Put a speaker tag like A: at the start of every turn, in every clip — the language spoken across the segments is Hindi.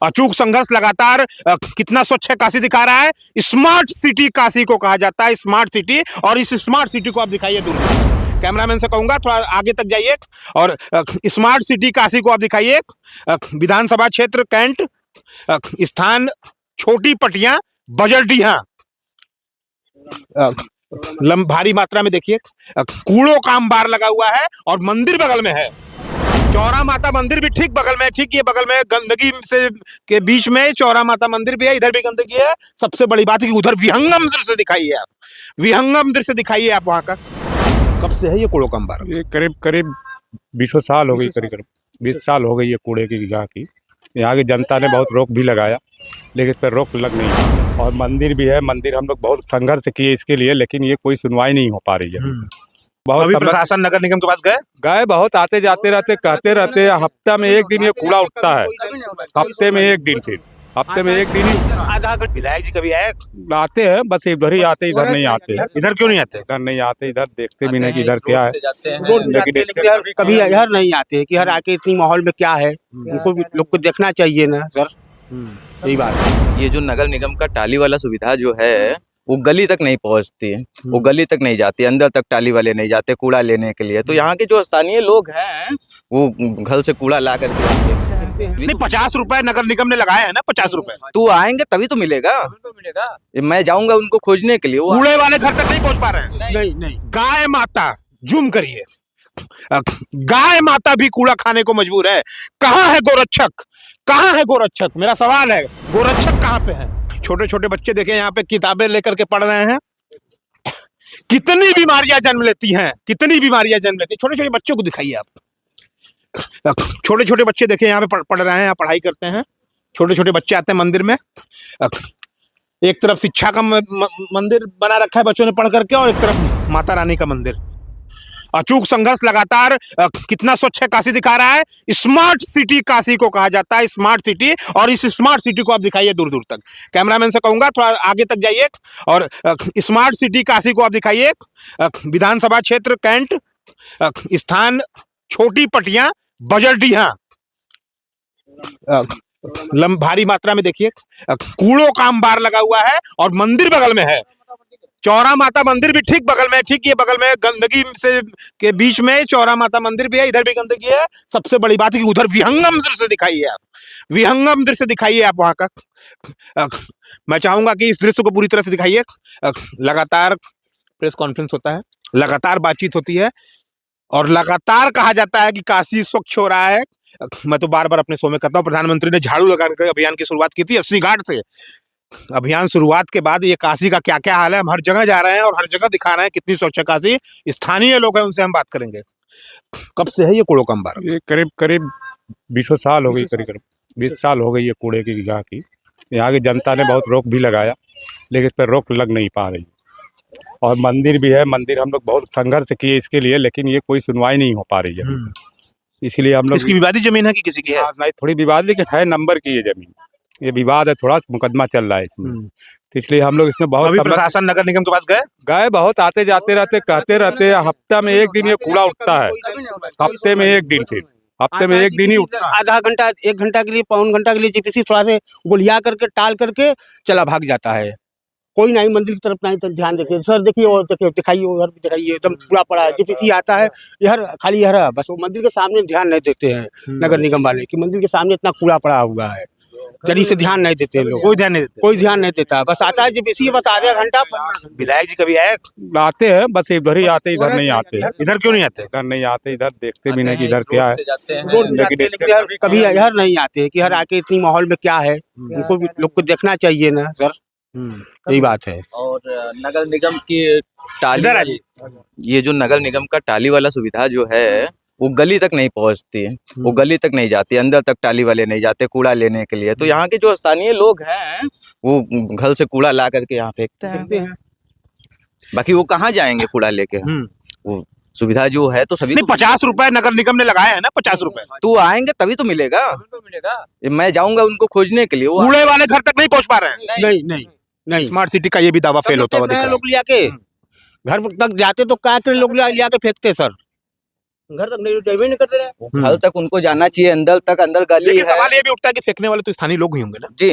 A: अचूक संघर्ष लगातार कितना स्वच्छ है काशी दिखा रहा है। स्मार्ट सिटी काशी को कहा जाता है, स्मार्ट सिटी। और इस स्मार्ट सिटी को आप दिखाइए दूर दूर। कैमरामैन से कहूंगा थोड़ा आगे तक जाइए और स्मार्ट सिटी काशी को आप दिखाइए। विधानसभा क्षेत्र कैंट, स्थान छोटी पटिया, बजरडीहा। भारी मात्रा में देखिए कूड़ों का अंबार लगा हुआ है और मंदिर बगल में है। चौरा माता मंदिर भी ठीक बगल में, ठीक ये बगल में गंदगी से के बीच में चौरा माता मंदिर भी है, इधर भी गंदगी है। सबसे बड़ी बात है कि उधर विहंगम दृश्य दिखाइए आप, विहंगम दृश्य दिखाइए आप वहां का। कब से है ये कूड़ों का अंबार?
B: ये करीब करीब 20 साल हो गई, करीब 20 साल हो गई ये कूड़े की जगह की। यहाँ की जनता ने बहुत रोक भी लगाया लेकिन इस पर रोक लग नहीं पाई। और मंदिर भी है, मंदिर हम लोग बहुत संघर्ष किए इसके लिए, लेकिन ये कोई सुनवाई नहीं हो पा रही है। बहुत
A: अभी प्रशासन नगर निगम के पास गए
B: बहुत आते जाते रहते, कहते रहते। हफ्ता में एक दिन ये कूड़ा उठता है, हफ्ते में एक दिन, फिर हफ्ते में एक दिन ही।
A: आधा घंटा विधायक जी कभी आए?
B: आते हैं, बस इधर ही आते, इधर नहीं आते।
A: इधर क्यों नहीं आते?
B: इधर नहीं आते, इधर देखते भी नहीं कि इधर क्या है।
C: लेकिन कभी इधर नहीं आते कि हर आके इतनी माहौल में क्या है, उनको भी लोग को देखना चाहिए ना सर। यही बात है।
D: ये जो नगर निगम का टाली वाला सुविधा जो है वो गली तक नहीं पहुंचती है, वो गली तक नहीं जाती, अंदर तक टाली वाले नहीं जाते कूड़ा लेने के लिए। तो यहाँ के जो स्थानीय लोग हैं वो घर से कूड़ा ला करके
A: नहीं, 50 रुपए नगर निगम ने लगाए हैं ना, 50 रुपए।
D: तू आएंगे तभी तो मिलेगा। मैं जाऊंगा उनको खोजने के लिए, वो
A: कूड़े वाले घर तक नहीं पहुंच पा रहे हैं।
C: नहीं नहीं,
A: गाय माता, जूम करिए, गाय माता भी कूड़ा खाने को मजबूर है। कहाँ है गोरक्षक? कहाँ है गोरक्षक? मेरा सवाल है, गोरक्षक कहाँ पे है? छोटे छोटे बच्चे देखे यहाँ पे किताबें लेकर के पढ़ रहे हैं। कितनी बीमारियां जन्म लेती हैं, कितनी बीमारियां जन्म लेती हैं। छोटे छोटे बच्चों को दिखाइए आप। छोटे छोटे बच्चे देखे यहाँ पे पढ़ रहे हैं, पढ़ाई करते हैं। छोटे छोटे बच्चे आते हैं मंदिर में। एक तरफ शिक्षा का मंदिर बना रखा है बच्चों ने पढ़ करके, और एक तरफ माता रानी का मंदिर। अचूक संघर्ष लगातार कितना स्वच्छ है काशी दिखा रहा है। स्मार्ट सिटी काशी को कहा जाता है, स्मार्ट सिटी। और इस स्मार्ट सिटी को आप दिखाइए दूर दूर तक। कैमरामैन से कहूंगा थोड़ा आगे तक जाइए और स्मार्ट सिटी काशी को आप दिखाइए। विधानसभा क्षेत्र कैंट, स्थान छोटी पटिया, बजरडीहा। भारी मात्रा में देखिए कूड़ों का अंबार लगा हुआ है और मंदिर बगल में है। चौरा माता मंदिर भी ठीक बगल में, ठीक ये बगल में गंदगी से के बीच में चौरा माता मंदिर भी है, इधर भी गंदगी है। सबसे बड़ी बात है कि उधर विहंगम दृश्य दिखाइए आप, विहंगम दृश्य दिखाइए आप वहां का। मैं चाहूंगा कि इस दृश्य को पूरी तरह से दिखाइए। लगातार प्रेस कॉन्फ्रेंस होता है, लगातार बातचीत होती है और लगातार कहा जाता है कि काशी स्वच्छ हो रहा है। मैं तो बार बार अपने शो में कहता हूँ, प्रधानमंत्री ने झाड़ू लगाकर अभियान की शुरुआत की थी 80 घाट से। अभियान शुरुआत के बाद ये काशी का क्या क्या हाल है, हम हर जगह जा रहे हैं और हर जगह दिखा रहे हैं कितनी स्वच्छ है काशी। स्थानीय लोग हैं, उनसे हम बात करेंगे। कब से है ये कूड़ों का अंबार?
B: ये करीब करीब 20 साल हो गई, करीब 20 साल हो गई ये कूड़े की जगह की। यहाँ की जनता ने बहुत रोक भी लगाया लेकिन इस पर रोक लग नहीं पा रही। और मंदिर भी है, मंदिर हम लोग बहुत संघर्ष किए इसके लिए, लेकिन ये कोई सुनवाई नहीं हो पा रही है। इसलिए हम लोग,
A: इसकी विवादित जमीन है कि किसी की है?
B: नहीं, थोड़ी विवाद, लेकिन है नंबर की ये जमीन। ये विवाद है, थोड़ा मुकदमा चल रहा है इसमें। तो इसलिए हम लोग इसमें बहुत।
A: अभी प्रशासन नगर निगम के पास गए
B: बहुत आते जाते रहते, कहते रहते। हफ्ता में एक दिन ये कूड़ा उठता है, हफ्ते में एक दिन, फिर हफ्ते में एक दिन ही उठता है।
C: आधा घंटा, 1 घंटा के लिए, पौन घंटा के लिए जीपीसी थोड़ा से गुलिया करके टाल करके चला भाग जाता है। कोई नहीं मंदिर की तरफ नहीं तो ध्यान देखिए सर, देखिए और देखिए, दिखाइए उधर भी दिखाइए, एकदम पूरा पड़ा है। जीपीसी आता है इधर, खाली इधर, बस वो मंदिर के सामने ध्यान नहीं देते हैं नगर निगम वाले कि मंदिर के सामने इतना कूड़ा पड़ा हुआ है। जल्दी से ध्यान नहीं देते लोग,
A: कोई ध्यान नहीं देते,
C: कोई ध्यान नहीं देता। बस आता है जीपीसी, बस आधा घंटा।
A: विधायक जी कभी आए?
B: आते हैं, बस इधर ही आते, इधर नहीं आते।
A: इधर क्यों नहीं आते?
B: इधर नहीं आते, इधर देखते भी नहीं कि इधर क्या है।
C: लेकिन कभी इधर नहीं आते कि हर आके इतनी माहौल में क्या है, उनको भी लोग को देखना चाहिए ना सर। यही बात है।
D: और नगर निगम की टाली, ये जो नगर निगम का टाली वाला सुविधा जो है वो गली तक नहीं पहुंचती है, वो गली तक नहीं जाती, अंदर तक टाली वाले नहीं जाते कूड़ा लेने के लिए। तो यहाँ के जो स्थानीय लोग हैं वो घर से कूड़ा ला करके यहाँ फेंकते हैं। बाकी वो कहाँ जाएंगे कूड़ा लेके? वो सुविधा जो है तो सभी
A: नहीं, 50 रुपए नगर निगम ने लगाए हैं ना, 50 रुपए।
D: तू आएंगे तभी तो मिलेगा। मैं जाऊंगा उनको खोजने के लिए, वो
A: कूड़े वाले घर तक नहीं पहुंच पा रहे हैं।
C: नहीं नहीं नहीं,
A: स्मार्ट सिटी का ये भी दावा फेल होता हुआ दिख रहा है।
C: लोग लिया के घर तक जाते तो क्या के लोग लिया के फेंकते सर। घर तक नहीं जाइए नहीं करते रहे।
D: घर तक उनको जाना चाहिए, अंदर तक, अंदर गली
A: लेकिन
D: है।
A: सवाल ये भी उठता है कि फेंकने वाले तो स्थानीय लोग ही होंगे ना।
D: जी,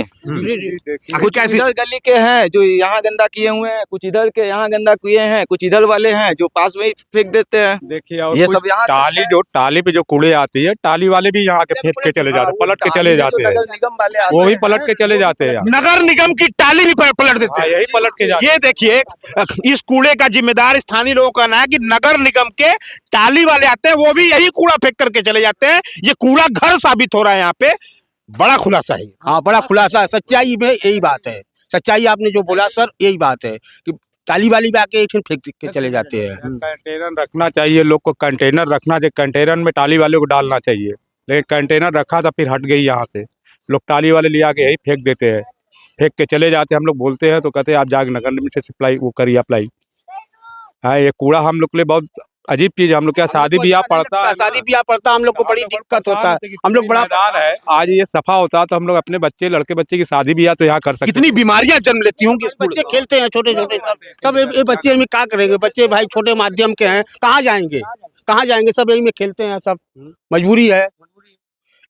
A: कुछ ऐसी
D: इधर गली के हैं जो यहाँ गंदा किए हुए हैं, कुछ इधर के यहाँ गंदा किए हैं, कुछ इधर वाले हैं जो पास में ही फेंक देते हैं।
B: देखिए और
D: ये
B: कुछ
D: सब यहाँ
B: टाली पे जो कूड़े आती है, टाली वाले भी यहाँ के फेंक के चले जाते, पलट के चले जाते हैं,
D: नगर निगम वाले आते
B: वो भी
D: हैं।
B: पलट के चले जाते हैं।
A: नगर निगम की टाली भी पलट देते
B: हाँ,
A: हैं।
B: यही पलट के जाते
A: ये देखिए, इस कूड़े का जिम्मेदार स्थानीय लोगों का कहना है कि नगर निगम के टाली वाले आते हैं, वो भी यही कूड़ा फेंक करके चले जाते हैं। ये कूड़ा घर साबित हो रहा है यहाँ पे। बड़ा खुलासा है।
C: हाँ, बड़ा खुलासा, सच्चाई में यही बात है। सच्चाई आपने जो बोला सर, यही बात है कि टाली वाली भी आके एक फेंक के चले जाते हैं।
B: कंटेनर रखना चाहिए, लोग को कंटेनर रखना चाहिए, कंटेनर में टाली वाले को डालना चाहिए, लेकिन कंटेनर रखा था फिर हट गई यहाँ से, लोग टाली वाले ले आके यही फेंक देते हैं, फेंक के चले जाते हैं। हम लोग बोलते हैं तो कहते हैं आप जाके नगर निगम से सप्लाई वो करिए अप्लाई। हाँ, ये कूड़ा हम लोग के लिए बहुत अजीब चीज है। हम लोग क्या शादी ब्याह पड़ता है,
C: शादी ब्याह पड़ता, हम लोग को बड़ी दिक्कत होता है। हम लोग बड़ा
B: मैदान है, आज ये सफा होता तो हम लोग अपने बच्चे लड़के बच्चे की शादी ब्याह तो यहाँ कर सकते।
A: कितनी बीमारियां जन्म लेती होंगी इस कूड़े
C: बच्चे खेलते हैं छोटे छोटे, सब ये बच्चे में क्या करेंगे? बच्चे भाई छोटे माध्यम के हैं, कहाँ जाएंगे? कहाँ जाएंगे? सब यही में खेलते हैं, सब मजबूरी है।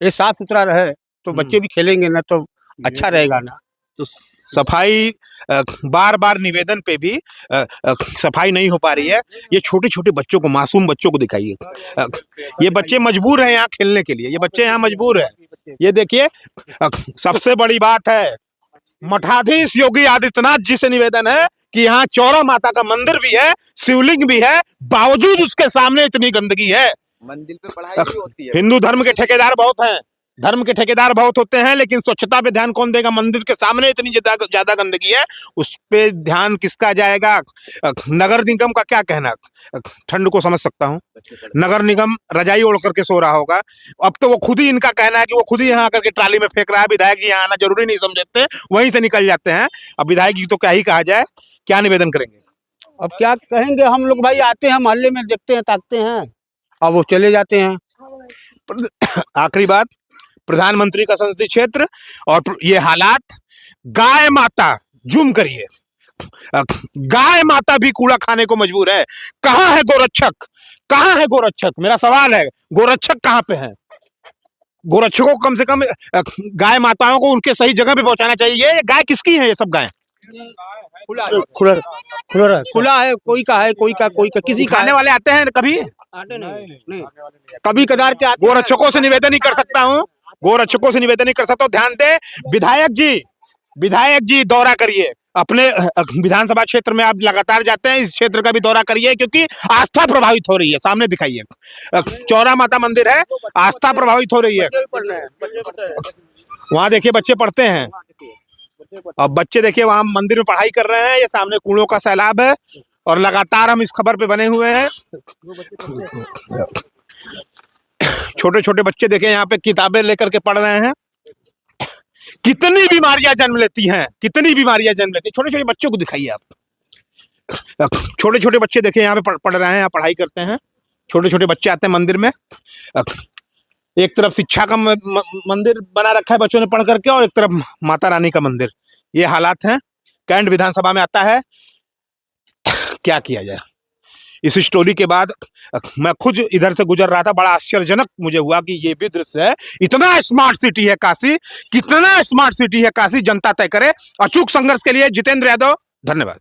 C: ये साफ सुथरा रहे तो बच्चे भी खेलेंगे ना, तो अच्छा रहेगा ना।
A: तो सफाई बार बार निवेदन पे भी सफाई नहीं हो पा रही है। ये छोटे छोटे बच्चों को, मासूम बच्चों को दिखाइए। ये बच्चे मजबूर हैं यहाँ खेलने के लिए, ये बच्चे यहाँ मजबूर हैं। ये देखिए, सबसे बड़ी बात है मठाधीश योगी आदित्यनाथ जी से निवेदन है कि यहाँ चौरा माता का मंदिर भी है, शिवलिंग भी है, बावजूद उसके सामने इतनी गंदगी है।
D: मंदिर पे पढ़ाई भी होती है।
A: हिंदू धर्म के ठेकेदार बहुत हैं, धर्म के ठेकेदार बहुत होते हैं, लेकिन स्वच्छता पे ध्यान कौन देगा? मंदिर के सामने इतनी ज्यादा गंदगी है, उस पे ध्यान किसका जाएगा? नगर निगम का क्या कहना? ठंड को समझ सकता हूँ, नगर निगम रजाई ओढ़ करके सो रहा होगा। अब तो वो खुद ही, इनका कहना है कि वो खुद ही यहाँ आकर के ट्राली में फेंक रहा है। विधायक जी यहाँ आना जरूरी नहीं समझते, वहीं से निकल जाते हैं। अब विधायक जी तो क्या ही कहा जाए, क्या निवेदन करेंगे?
C: अब क्या कहेंगे हम लोग? भाई आते हैं मोहल्ले में, देखते हैं, ताकते हैं, अब वो चले जाते हैं।
A: आखिरी बात, प्रधानमंत्री का संसदीय क्षेत्र और ये हालात, गाय माता, जूम करिए, गाय माता भी कूड़ा खाने को मजबूर है। कहाँ है गोरक्षक? कहाँ है गोरक्षक? मेरा सवाल है, गोरक्षक कहाँ पे हैं? गोरक्षकों को कम से कम गाय माताओं को उनके सही जगह पे पहुंचाना चाहिए। ये गाय किसकी है? ये सब गाय
C: खुला खुला है, कोई का है, कोई का किसी का
A: खाने
C: है।
A: वाले आते हैं कभी?
C: नहीं, कभी कदार के आते हैं।
A: गोरक्षकों से निवेदन ही कर सकता हूँ, गोरक्षकों से निवेदन ही कर सकता हूँ, ध्यान दे। विधायक जी दौरा करिए अपने विधानसभा क्षेत्र में, आप लगातार जाते हैं, इस क्षेत्र का भी दौरा करिए, क्योंकि आस्था प्रभावित हो रही है। सामने दिखाइए, चौरा माता मंदिर है, आस्था प्रभावित हो रही है। वहां देखिए बच्चे पढ़ते हैं, अब बच्चे देखिए वहां मंदिर में पढ़ाई कर रहे हैं। ये सामने कूड़ों का सैलाब है और लगातार हम इस खबर पे बने हुए हैं। छोटे छोटे बच्चे देखिए यहाँ पे किताबें लेकर के पढ़ रहे हैं। कितनी बीमारियां जन्म लेती हैं, कितनी बीमारियां जन्म लेती हैं। छोटे छोटे बच्चों को दिखाइए आप, छोटे छोटे बच्चे देखिए यहाँ पे पढ़ रहे हैं, यहाँ पढ़ाई करते हैं। छोटे छोटे बच्चे आते हैं मंदिर में। एक तरफ शिक्षा का मंदिर बना रखा है बच्चों ने पढ़ करके, और एक तरफ माता रानी का मंदिर। ये हालात हैं, कैंट विधानसभा में आता है। क्या किया जाए? इस स्टोरी के बाद मैं खुद इधर से गुजर रहा था, बड़ा आश्चर्यजनक मुझे हुआ कि ये भी दृश्य है। इतना स्मार्ट सिटी है काशी, कितना स्मार्ट सिटी है काशी, जनता तय करे। अचूक संघर्ष के लिए जितेंद्र यादव, धन्यवाद।